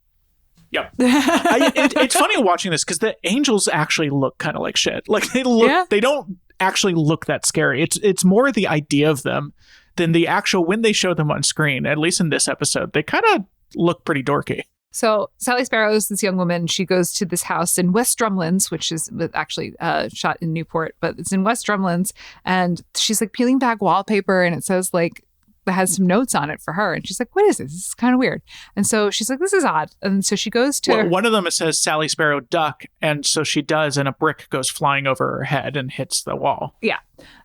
Yep. It's funny watching this because the angels actually look kind of like shit. Like they don't actually look that scary. It's more the idea of them than the actual, when they show them on screen, at least in this episode, they kind of look pretty dorky. So Sally Sparrow is this young woman. She goes to this house in West Drumlins, which is actually shot in Newport, but it's in West Drumlins. And she's like peeling back wallpaper, and it says like, that has some notes on it for her. And she's like, what is this? This is kind of weird. And so she's like, this is odd. And so she goes to... Well, one of them, it says Sally Sparrow duck. And so she does, and a brick goes flying over her head and hits the wall. Yeah.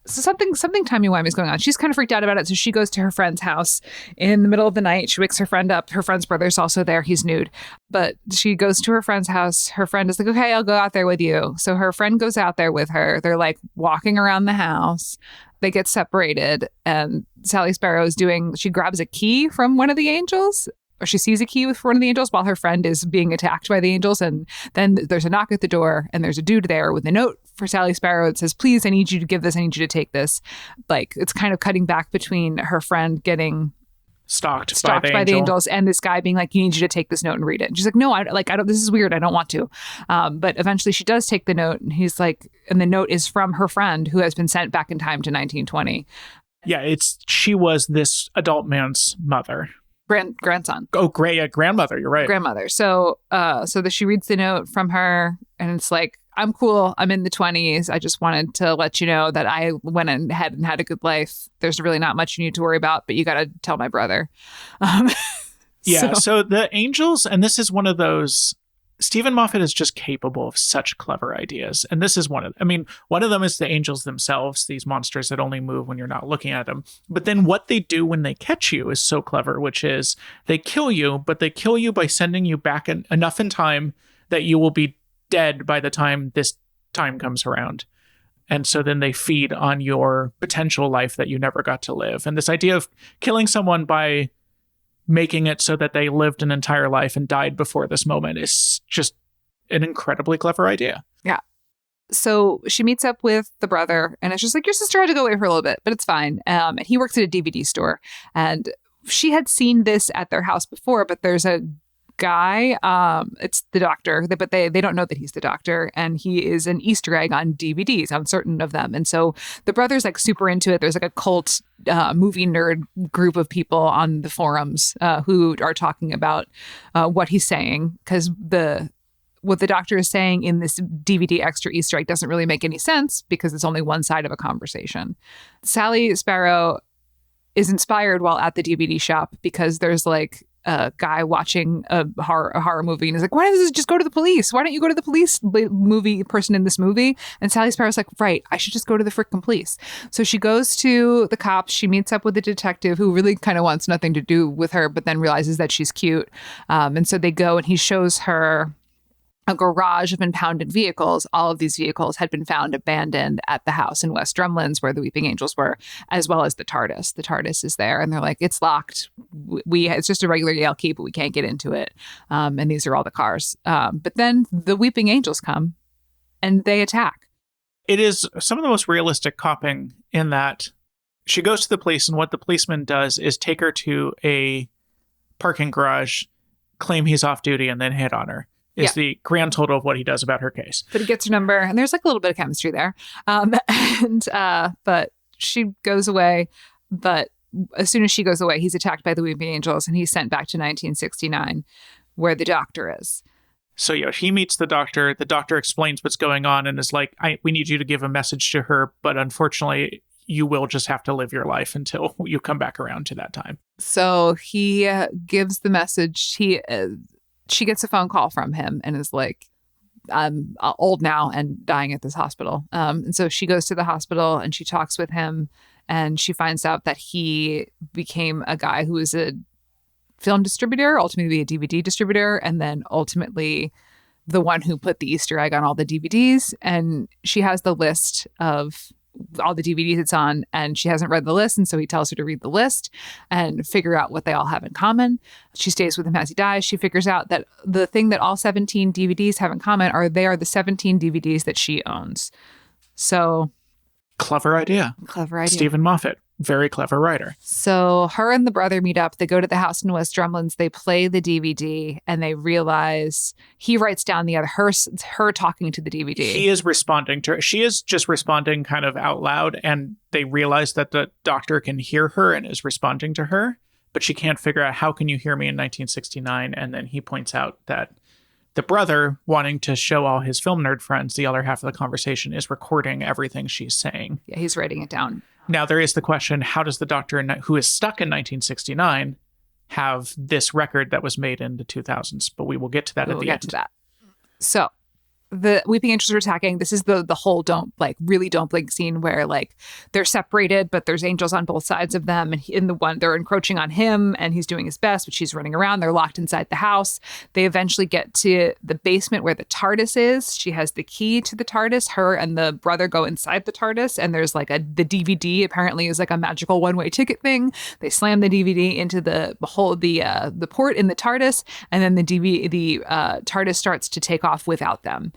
So something timey-wimey is going on. She's kind of freaked out about it. So she goes to her friend's house in the middle of the night. She wakes her friend up. Her friend's brother's also there. He's nude. But she goes to her friend's house. Her friend is like, okay, I'll go out there with you. So her friend goes out there with her. They're like walking around the house. They get separated, and Sally Sparrow she grabs a key from one of the angels, or she sees a key with one of the angels while her friend is being attacked by the angels. And then there's a knock at the door, and there's a dude there with a note for Sally Sparrow. It says, please, I need you to give this. I need you to take this. Like, it's kind of cutting back between her friend getting stalked by the angels and this guy being like, you need you to take this note and read it. And she's like, no, I don't, this is weird. I don't want to. But eventually she does take the note, and he's like, and the note is from her friend who has been sent back in time to 1920. Yeah, she was this adult man's mother. Grandson. Oh, grandmother. You're right. Grandmother. So she reads the note from her, and it's like, I'm cool. I'm in the 20s. I just wanted to let you know that I went ahead and had a good life. There's really not much you need to worry about, but you got to tell my brother. So the angels, and this is one of those, Stephen Moffat is just capable of such clever ideas. And this is one of them is the angels themselves, these monsters that only move when you're not looking at them. But then what they do when they catch you is so clever, which is they kill you, but they kill you by sending you back enough in time that you will be dead by the time this time comes around. And so then they feed on your potential life that you never got to live. And this idea of killing someone by making it so that they lived an entire life and died before this moment is just an incredibly clever idea. Yeah. So she meets up with the brother, and it's just like, your sister had to go away for a little bit, but it's fine. And he works at a DVD store, and she had seen this at their house before, but there's a guy, it's the doctor, but they don't know that he's the doctor, and he is an Easter egg on DVDs, on certain of them. And so the brother's like super into it. There's like a cult movie nerd group of people on the forums who are talking about what he's saying, because what the doctor is saying in this DVD extra Easter egg doesn't really make any sense because it's only one side of a conversation. Sally Sparrow is inspired while at the DVD shop because there's like a guy watching a horror movie, and he's like, why doesn't this just go to the police? Why don't you go to the police movie person in this movie? And Sally Sparrow's like, right, I should just go to the frickin' police. So she goes to the cops. She meets up with the detective who really kind of wants nothing to do with her, but then realizes that she's cute. And so they go, and he shows her a garage of impounded vehicles. All of these vehicles had been found abandoned at the house in West Drumlins where the Weeping Angels were, as well as the TARDIS. The TARDIS is there, and they're like, it's locked. It's just a regular Yale key, but we can't get into it. And these are all the cars. But then the Weeping Angels come, and they attack. It is some of the most realistic copping in that she goes to the police, and what the policeman does is take her to a parking garage, claim he's off duty, and then hit on her. Is the grand total of what he does about her case. But he gets her number, and there's like a little bit of chemistry there. But she goes away. But as soon as she goes away, he's attacked by the Weeping Angels, and he's sent back to 1969, where the doctor is. So he meets the doctor. The doctor explains what's going on and is like, we need you to give a message to her, but unfortunately, you will just have to live your life until you come back around to that time. So he gives the message. She gets a phone call from him and is like, I'm old now and dying at this hospital. And so she goes to the hospital and she talks with him, and she finds out that he became a guy who was a film distributor, ultimately a DVD distributor, and then ultimately the one who put the Easter egg on all the DVDs. And she has the list of all the DVDs it's on, and she hasn't read the list, and so he tells her to read the list and figure out what they all have in common. She stays with him as he dies. She figures out that the thing that all 17 DVDs have in common are the 17 DVDs that she owns. So clever idea. Clever idea. Stephen Moffat. Very clever writer. So her and the brother meet up. They go to the house in West Drumlins. They play the DVD and they realize he writes down her talking to the DVD. He is responding to her. She is just responding kind of out loud, and they realize that the doctor can hear her and is responding to her, but she can't figure out, how can you hear me in 1969? And then he points out that the brother, wanting to show all his film nerd friends the other half of the conversation, is recording everything she's saying. Yeah, he's writing it down. Now, there is the question, how does the doctor who is stuck in 1969 have this record that was made in the 2000s? But we will get to that at the end. We'll get to that. So the Weeping Angels are attacking. This is the whole don't blink scene where like they're separated, but there's angels on both sides of them. And they're encroaching on him and he's doing his best, but she's running around. They're locked inside the house. They eventually get to the basement where the TARDIS is. She has the key to the TARDIS. Her and the brother go inside the TARDIS, and there's like the DVD apparently is like a magical one-way ticket thing. They slam the DVD into the port in the TARDIS, and then the TARDIS starts to take off without them.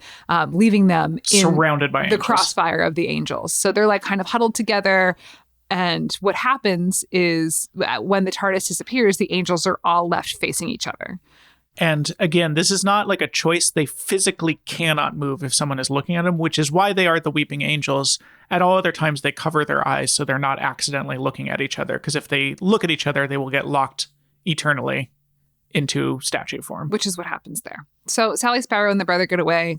Leaving them surrounded by the angels. Crossfire of the angels. So they're like kind of huddled together. And what happens is when the TARDIS disappears, the angels are all left facing each other. And again, this is not like a choice. They physically cannot move if someone is looking at them, which is why they are the weeping angels. At all other times, they cover their eyes so they're not accidentally looking at each other. Because if they look at each other, they will get locked eternally into statue form. Which is what happens there. So Sally Sparrow and the brother get away.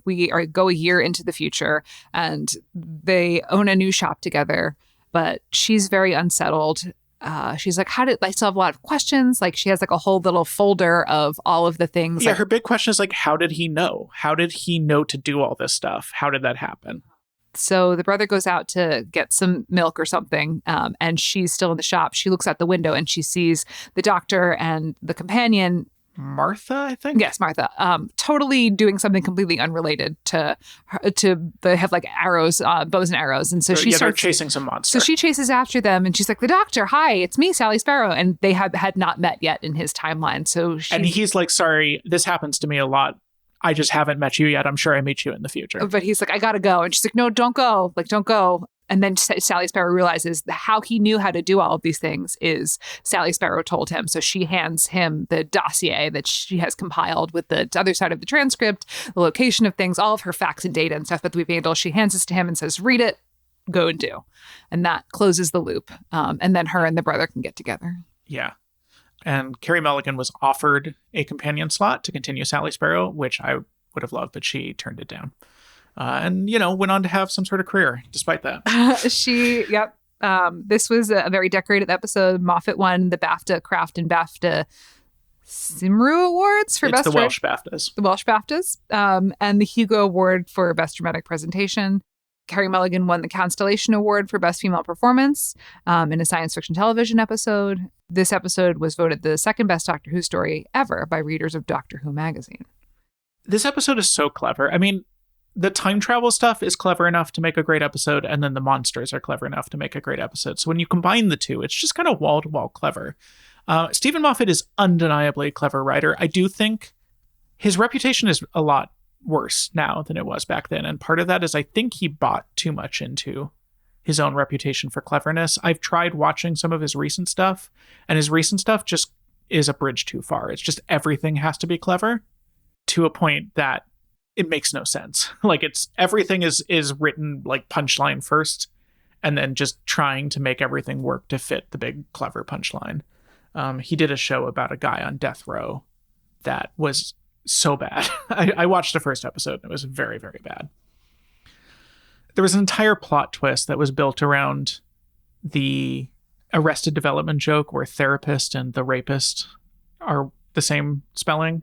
Go a year into the future, and they own a new shop together. But she's very unsettled. She's like, I still have a lot of questions. Like she has like a whole little folder of all of the things. Yeah, her big question is like, how did he know? How did he know to do all this stuff? How did that happen? So the brother goes out to get some milk or something, and she's still in the shop. She looks out the window and she sees the doctor and the companion, Martha, I think? Yes, Martha. Totally doing something completely unrelated to her, they have like arrows, bows and arrows. And so she starts chasing some monster. So she chases after them and she's like, the doctor, hi, it's me, Sally Sparrow. And they had not met yet in his timeline. And he's like, sorry, this happens to me a lot. I just haven't met you yet. I'm sure I meet you in the future. But he's like, I gotta go. And she's like, no, don't go. Like, don't go. And then Sally Sparrow realizes how he knew how to do all of these things is Sally Sparrow told him. So she hands him the dossier that she has compiled with the other side of the transcript, the location of things, all of her facts and data and stuff about the Weeping Angel. She hands this to him and says, read it, go and do. And that closes the loop. And then her and the brother can get together. Yeah. And Carey Mulligan was offered a companion slot to continue Sally Sparrow, which I would have loved, but she turned it down. And, went on to have some sort of career despite that. This was a very decorated episode. Moffat won the BAFTA Craft and BAFTA Cymru Awards for Best the Welsh BAFTAs. The Welsh BAFTAs. And the Hugo Award for Best Dramatic Presentation. Carey Mulligan won the Constellation Award for Best Female Performance in a science fiction television episode. This episode was voted the second best Doctor Who story ever by readers of Doctor Who magazine. This episode is so clever. I mean, the time travel stuff is clever enough to make a great episode, and then the monsters are clever enough to make a great episode. So when you combine the two, it's just kind of wall-to-wall clever. Stephen Moffat is undeniably a clever writer. I do think his reputation is a lot worse now than it was back then. And part of that is I think he bought too much into his own reputation for cleverness. I've tried watching some of his recent stuff, and his recent stuff just is a bridge too far. It's just everything has to be clever to a point that it makes no sense. Like everything is written like punchline first, and then just trying to make everything work to fit the big clever punchline. He did a show about a guy on death row that was so bad. I watched the first episode and it was very, very bad. There was an entire plot twist that was built around the Arrested Development joke where therapist and the rapist are the same spelling.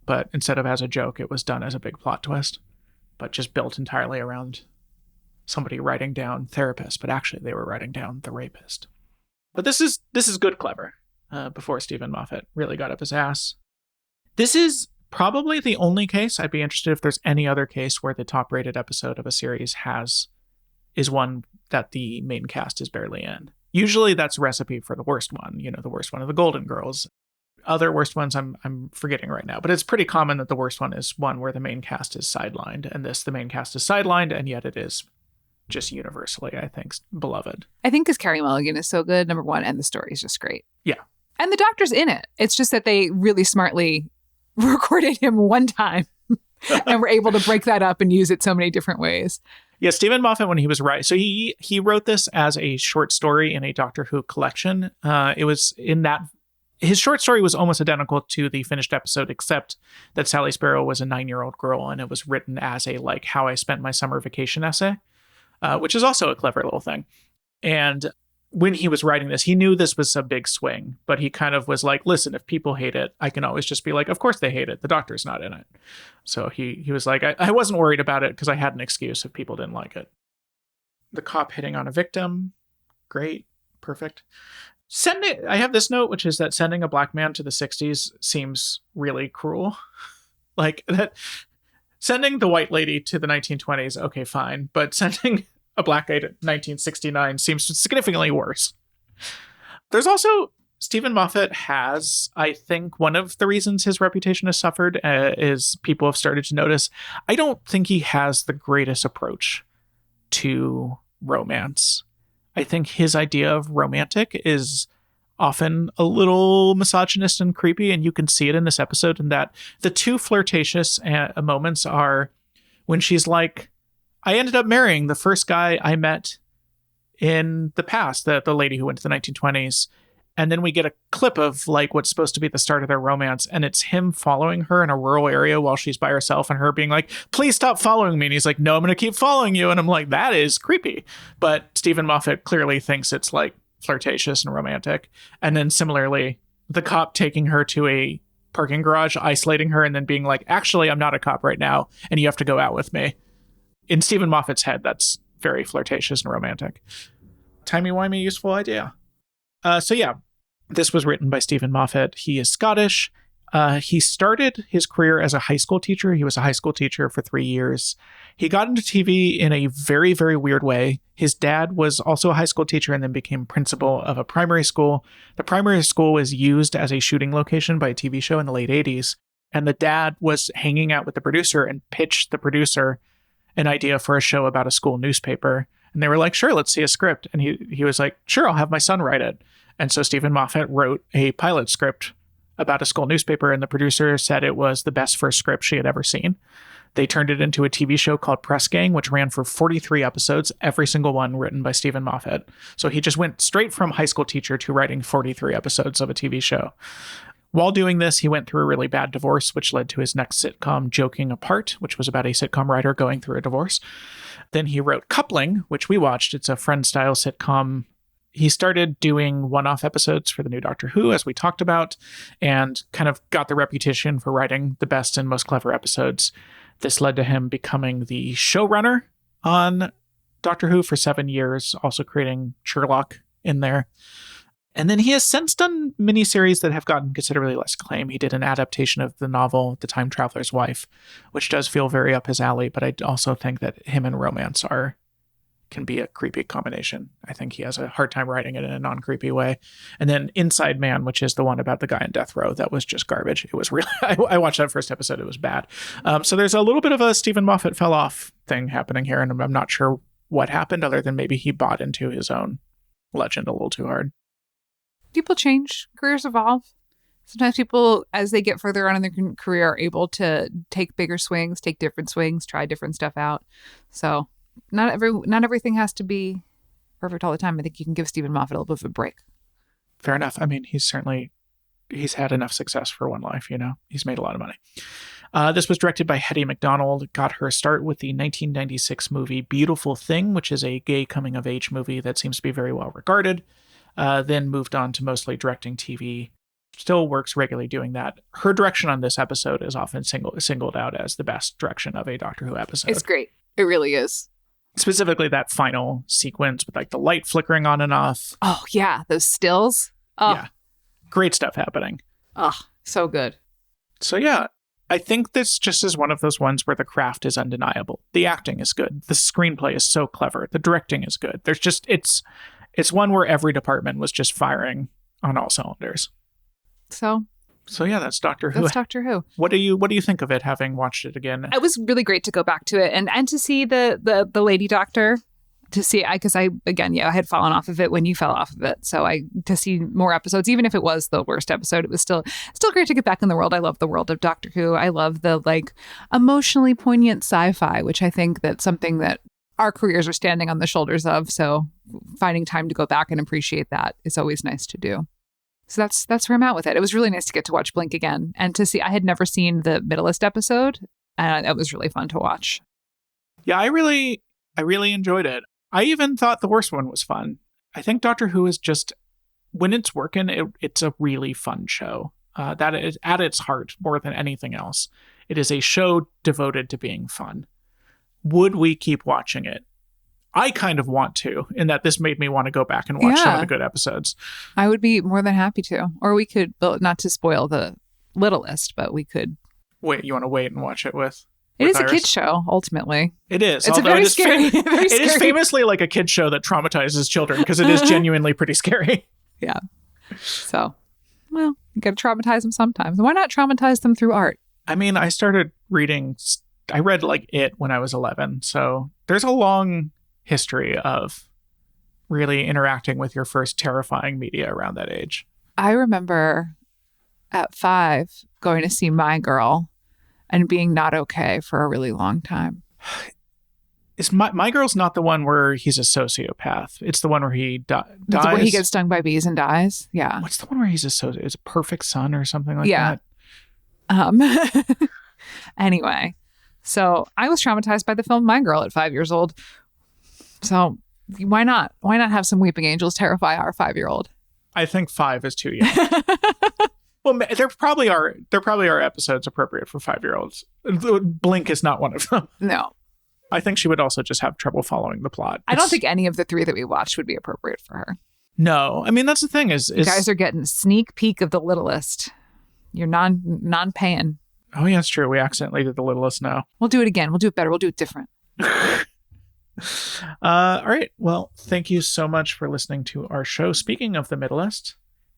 But instead of as a joke, it was done as a big plot twist, but just built entirely around somebody writing down therapist, but actually they were writing down the rapist. But this is good clever, before Stephen Moffat really got up his ass. This is probably the only case. I'd be interested if there's any other case where the top rated episode of a series is one that the main cast is barely in. Usually that's a recipe for the worst one, the worst one of the Golden Girls. Other worst ones I'm forgetting right now, but it's pretty common that the worst one is one where the main cast is sidelined, and the main cast is sidelined, and yet it is just universally, I think, beloved. I think because Carey Mulligan is so good, number one, and the story is just great. Yeah. And the doctor's in it. It's just that they really smartly recorded him one time and were able to break that up and use it so many different ways. Yeah, Stephen Moffat, when he was writing, so he wrote this as a short story in a Doctor Who collection. It was in that, his short story was almost identical to the finished episode, except that Sally Sparrow was a 9-year-old girl, and it was written as a, like, how I spent my summer vacation essay, which is also a clever little thing. And when he was writing this, he knew this was a big swing, but he kind of was like, listen, if people hate it, I can always just be like, of course they hate it. The Doctor's not in it. So he was like, I wasn't worried about it because I had an excuse if people didn't like it. The cop hitting on a victim. Great. Perfect. I have this note, which is that sending a black man to the 60s seems really cruel. Like that, sending the white lady to the 1920s, okay, fine. But sending a black guy to 1969 seems significantly worse. There's also, Stephen Moffat has, I think, one of the reasons his reputation has suffered is people have started to notice, I don't think he has the greatest approach to romance. I think his idea of romantic is often a little misogynist and creepy, and you can see it in this episode in that the two flirtatious moments are when she's like, I ended up marrying the first guy I met in the past, the lady who went to the 1920s. And then we get a clip of like what's supposed to be the start of their romance. And it's him following her in a rural area while she's by herself and her being like, please stop following me. And he's like, no, I'm going to keep following you. And I'm like, that is creepy. But Stephen Moffat clearly thinks it's like flirtatious and romantic. And then similarly, the cop taking her to a parking garage, isolating her, and then being like, actually, I'm not a cop right now. And you have to go out with me. In Stephen Moffat's head, that's very flirtatious and romantic. Timey-wimey, useful idea. So yeah, this was written by Stephen Moffat. He is Scottish. He started his career as a high school teacher. He was a high school teacher for 3 years. He got into TV in a very, very weird way. His dad was also a high school teacher and then became principal of a primary school. The primary school was used as a shooting location by a TV show in the late 80s. And the dad was hanging out with the producer and pitched the producer an idea for a show about a school newspaper. And they were like, sure, let's see a script. And he was like, sure, I'll have my son write it. And so Stephen Moffat wrote a pilot script about a school newspaper, and the producer said it was the best first script she had ever seen. They turned it into a TV show called Press Gang, which ran for 43 episodes, every single one written by Stephen Moffat. So he just went straight from high school teacher to writing 43 episodes of a TV show. While doing this, he went through a really bad divorce, which led to his next sitcom, Joking Apart, which was about a sitcom writer going through a divorce. Then he wrote Coupling, which we watched. It's a Friends-style sitcom. He started doing one-off episodes for the new Doctor Who, as we talked about, and kind of got the reputation for writing the best and most clever episodes. This led to him becoming the showrunner on Doctor Who for 7 years, also creating Sherlock in there. And then he has since done miniseries that have gotten considerably less acclaim. He did an adaptation of the novel The Time Traveler's Wife, which does feel very up his alley, but I also think that him and romance can be a creepy combination. I think he has a hard time writing it in a non-creepy way. And then Inside Man, which is the one about the guy in death row, that was just garbage. It was really, I watched that first episode, it was bad. So there's a little bit of a Stephen Moffat fell off thing happening here, and I'm not sure what happened other than maybe he bought into his own legend a little too hard. People change, careers evolve. Sometimes people, as they get further on in their career, are able to take bigger swings, take different swings, try different stuff out. So not everything has to be perfect all the time. I think you can give Stephen Moffat a little bit of a break. Fair enough. I mean, he's had enough success for one life, you know. He's made a lot of money. This was directed by Hetty MacDonald, got her start with the 1996 movie Beautiful Thing, which is a gay coming-of-age movie that seems to be very well regarded. Then moved on to mostly directing TV. Still works regularly doing that. Her direction on this episode is often singled out as the best direction of a Doctor Who episode. It's great. It really is. Specifically that final sequence with like the light flickering on and off. Oh, yeah. Those stills. Oh. Yeah. Great stuff happening. Oh, so good. So yeah, I think this just is one of those ones where the craft is undeniable. The acting is good. The screenplay is so clever. The directing is good. There's just, it's one where every department was just firing on all cylinders. So yeah, that's Doctor Who. That's Doctor Who. What do you think of it, having watched it again? It was really great to go back to it and to see the lady doctor. to see, I had fallen off of it when you fell off of it. So to see more episodes, even if it was the worst episode, it was still great to get back in the world. I love the world of Doctor Who. I love the like emotionally poignant sci-fi, which I think that's something that our careers are standing on the shoulders of. So finding time to go back and appreciate that is always nice to do. So that's where I'm at with it. It was really nice to get to watch Blink again and to see. I had never seen the Middleist episode, and it was really fun to watch. Yeah, I really enjoyed it. I even thought the worst one was fun. I think Doctor Who is just, when it's working, it's a really fun show. That is at its heart, more than anything else. It is a show devoted to being fun. Would we keep watching it? I kind of want to, in that this made me want to go back and watch some of the good episodes. I would be more than happy to. Or we could, not to spoil the Littlest, but we could. Wait, you want to wait and watch it with It is Iris? a kid's show, ultimately. It is. It's a very scary. It is famously like a kid's show that traumatizes children because it is genuinely pretty scary. Yeah. So, well, you got to traumatize them sometimes. Why not traumatize them through art? I mean, I read like It when I was 11. So there's a long history of really interacting with your first terrifying media around that age. I remember at 5 going to see My Girl and being not okay for a really long time. Is My Girl's not the one where he's a sociopath? It's the one where he dies. Where he gets stung by bees and dies. Yeah. What's the one where he's a perfect son or something like that? Anyway, so I was traumatized by the film My Girl at 5 years old. So why not? Why not have some weeping angels terrify our 5-year-old? I think 5 is too young. Well, there probably are episodes appropriate for 5-year-olds. Blink is not one of them. No. I think she would also just have trouble following the plot. I don't think any of the 3 that we watched would be appropriate for her. No. I mean, that's the thing is... You guys are getting a sneak peek of the Littlest. You're non-paying. Oh, yeah, it's true. We accidentally did the Littlest now. We'll do it again. We'll do it better. We'll do it different. All right. Well, thank you so much for listening to our show. Speaking of the Middleist,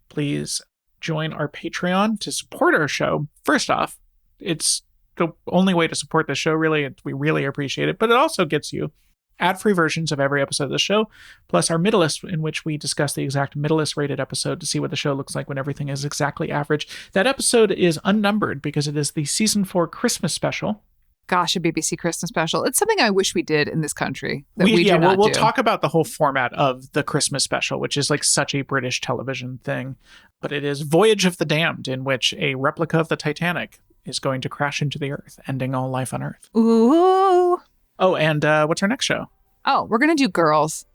please join our Patreon to support our show. First off, it's the only way to support the show, really. We really appreciate it. But it also gets you ad-free versions of every episode of the show, plus our Middleist, in which we discuss the exact Middleist rated episode to see what the show looks like when everything is exactly average. That episode is unnumbered because it is the season 4 Christmas special. Gosh, a BBC Christmas special. It's something I wish we did in this country that we do not do. We'll talk about the whole format of the Christmas special, which is like such a British television thing. But it is Voyage of the Damned, in which a replica of the Titanic is going to crash into the Earth, ending all life on Earth. Ooh. Oh, and what's our next show? Oh, we're going to do Girls.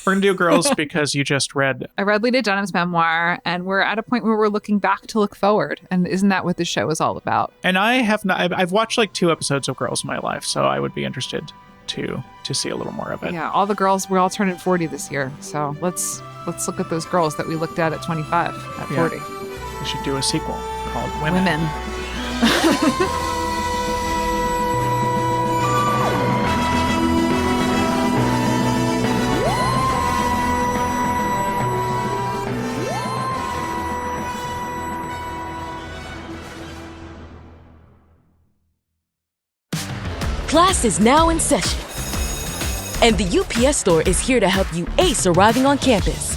We're going to do Girls because you just read... I read Lita Dunham's memoir, and we're at a point where we're looking back to look forward. And isn't that what this show is all about? And I have not... I've watched like 2 episodes of Girls in my life, so I would be interested to see a little more of it. Yeah, all the girls, we're all turning 40 this year. So let's look at those girls that we looked at 25, at 40. We should do a sequel called Women. Class is now in session, and the UPS Store is here to help you ace arriving on campus.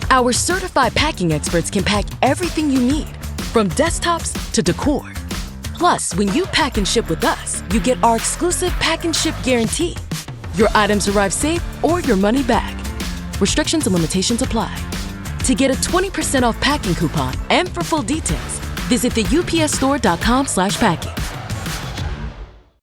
Our certified packing experts can pack everything you need, from desktops to decor. Plus, when you pack and ship with us, you get our exclusive pack and ship guarantee. Your items arrive safe or your money back. Restrictions and limitations apply. To get a 20% off packing coupon and for full details, visit theupsstore.com/packing.